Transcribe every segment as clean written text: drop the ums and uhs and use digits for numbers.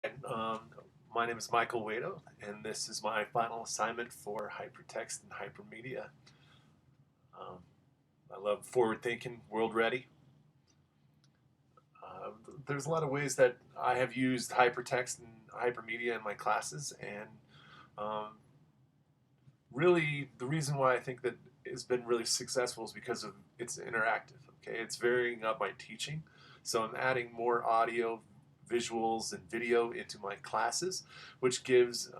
And, my name is Michael Waido, and this is my final assignment for hypertext and hypermedia. Um, I love forward thinking, world ready. Uh, there's a lot of ways that I have used hypertext and hypermedia in my classes, and um, really the reason why I think that it's been really successful is because of it's interactive. Okay, it's varying up my teaching, so I'm adding more audio, visuals, and video into my classes, which gives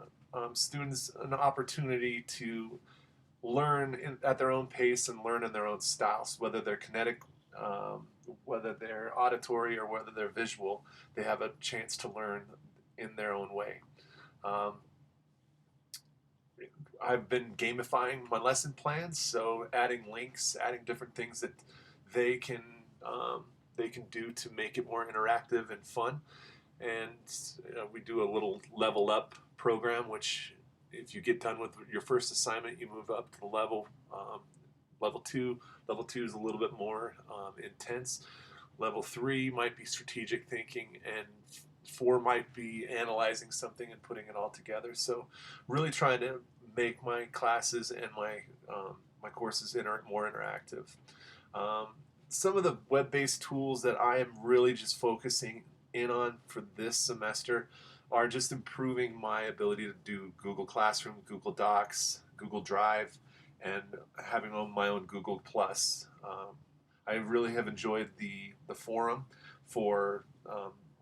students an opportunity to learn at their own pace and learn in their own styles, whether they're kinetic, um, whether they're auditory, or whether they're visual. They have a chance to learn in their own way. Um, I've been gamifying my lesson plans, so adding links, adding different things that they can um, they can do to make it more interactive and fun. And we do a little level up program, which if you get done with your first assignment, you move up to the level two. Level two is a little bit more intense. Level three might be strategic thinking, and four might be analyzing something and putting it all together. So, really trying to make my classes and my courses more interactive. Um, some of the web-based tools that I am really just focusing in on for this semester are just improving my ability to do Google Classroom, Google Docs, Google Drive, and having my own Google Plus. I really have enjoyed the forum for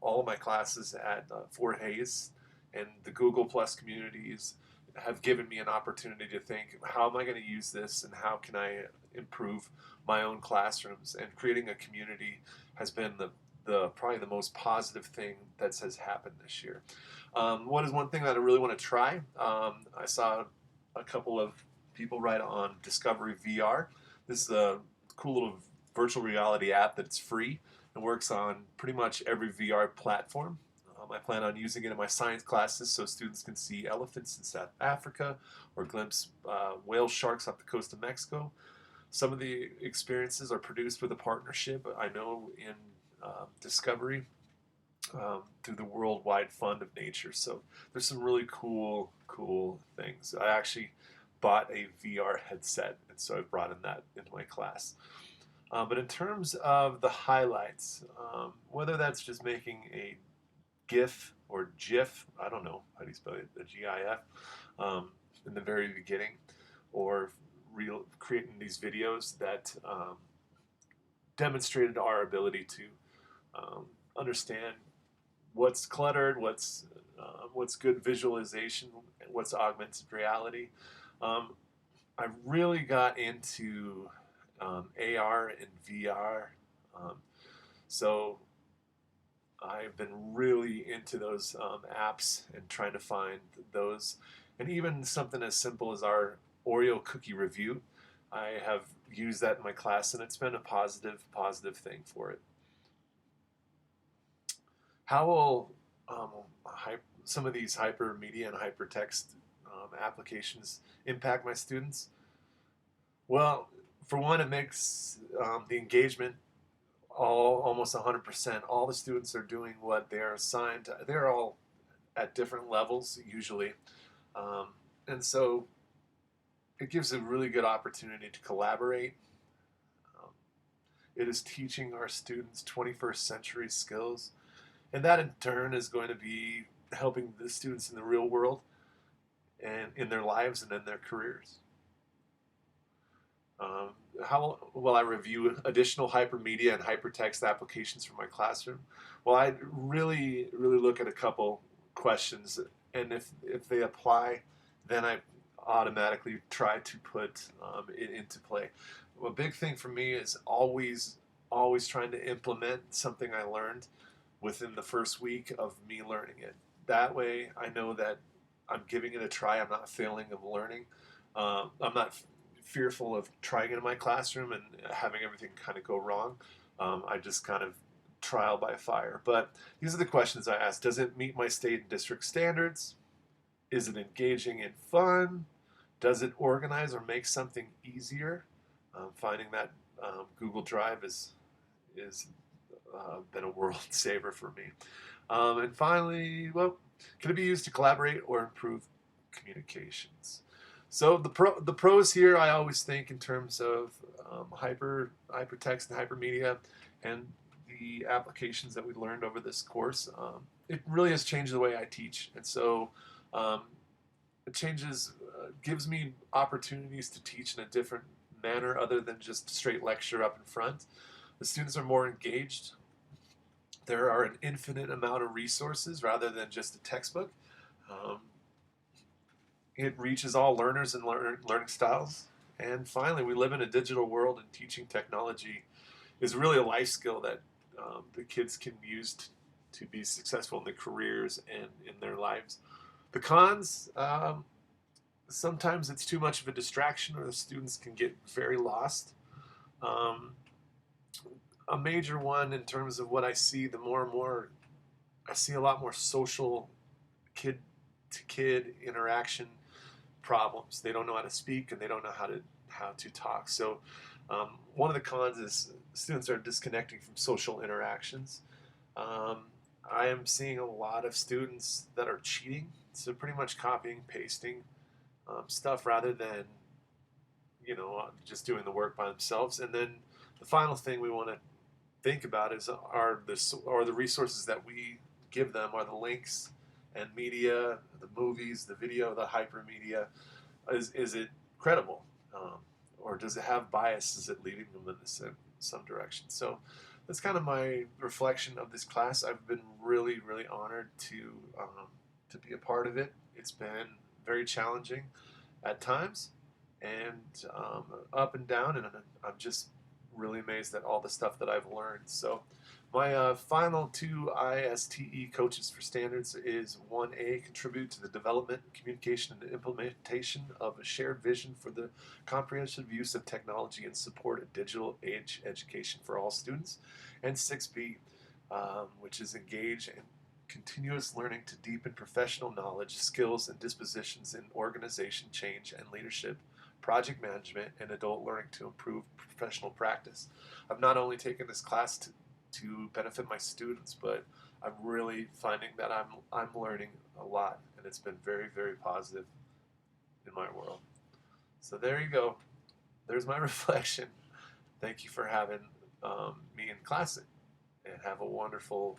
all of my classes at Fort Hayes, and the Google Plus communities have given me an opportunity to think, how am I going to use this, and how can I improve my own classrooms? And creating a community has been the probably the most positive thing that has happened this year. What is one thing that I really want to try? I saw a couple of people write on Discovery VR. This is a cool little virtual reality app that's free and works on pretty much every VR platform. I plan on using it in my science classes so students can see elephants in South Africa or glimpse whale sharks off the coast of Mexico. Some of the experiences are produced with a partnership, I know, in Discovery through the Worldwide Fund of Nature. So there's some really cool things. I actually bought a VR headset, and so I've brought in that into my class. But in terms of the highlights, whether that's just making a GIF or GIF, I don't know how do you spell it, a GIF, in the very beginning, or creating these videos that demonstrated our ability to um, understand what's cluttered, what's good visualization, what's augmented reality. Um, I really got into AR and VR. Um, so I've been really into those apps and trying to find those. And even something as simple as our Oreo cookie review, I have used that in my class, and it's been a positive thing for it. How will some of these hypermedia and hypertext applications impact my students? Well, for one, it makes the engagement almost 100%. All the students are doing what they're assigned. They're all at different levels usually, um, and so it gives a really good opportunity to collaborate. Um, it is teaching our students 21st century skills, and that in turn is going to be helping the students in the real world and in their lives and in their careers. Um, how will I review additional hypermedia and hypertext applications for my classroom? Well, I really look at a couple questions, and if they apply, then I automatically try to put it into play. A big thing for me is always trying to implement something I learned within the first week of me learning it. That way, I know that I'm giving it a try. I'm not failing of learning. I'm not fearful of trying it in my classroom and having everything kind of go wrong. I just kind of trial by fire. But these are the questions I ask. Does it meet my state and district standards? Is it engaging and fun? Does it organize or make something easier? Finding that Google Drive is been a world saver for me. And finally, well, can it be used to collaborate or improve communications? So the pros here, I always think in terms of hypertext and hypermedia, and the applications that we learned over this course. It really has changed the way I teach, and so um, it gives me opportunities to teach in a different manner other than just straight lecture up in front. The students are more engaged. There are an infinite amount of resources rather than just a textbook. Um, it reaches all learners and learning styles. And finally, we live in a digital world, and teaching technology is really a life skill that the kids can use to be successful in their careers and in their lives. The cons, sometimes it's too much of a distraction, or the students can get very lost. Um, a major one in terms of what I see, the more and more, I see a lot more social kid to kid interaction problems. They don't know how to speak, and they don't know how to talk. So one of the cons is students are disconnecting from social interactions. Um, I am seeing a lot of students that are cheating, so pretty much copying, pasting stuff rather than just doing the work by themselves. And then the final thing we want to think about is are the resources that we give them, are the links and media, the movies, the video, the hypermedia, is it credible, or does it have bias? Is it leading them in some direction? So that's kind of my reflection of this class. I've been really, really honored to be a part of it. It's been very challenging at times, and up and down, and I'm just really amazed at all the stuff that I've learned. So my final two ISTE coaches for standards is 1A, contribute to the development, communication, and implementation of a shared vision for the comprehensive use of technology and support a digital age education for all students. And 6B, which is engage in continuous learning to deepen professional knowledge, skills, and dispositions in organization change and leadership, project management, and adult learning to improve professional practice. I've not only taken this class to benefit my students, but I'm really finding that I'm learning a lot, and it's been very, very positive in my world. So there you go. There's my reflection. Thank you for having me in class, and have a wonderful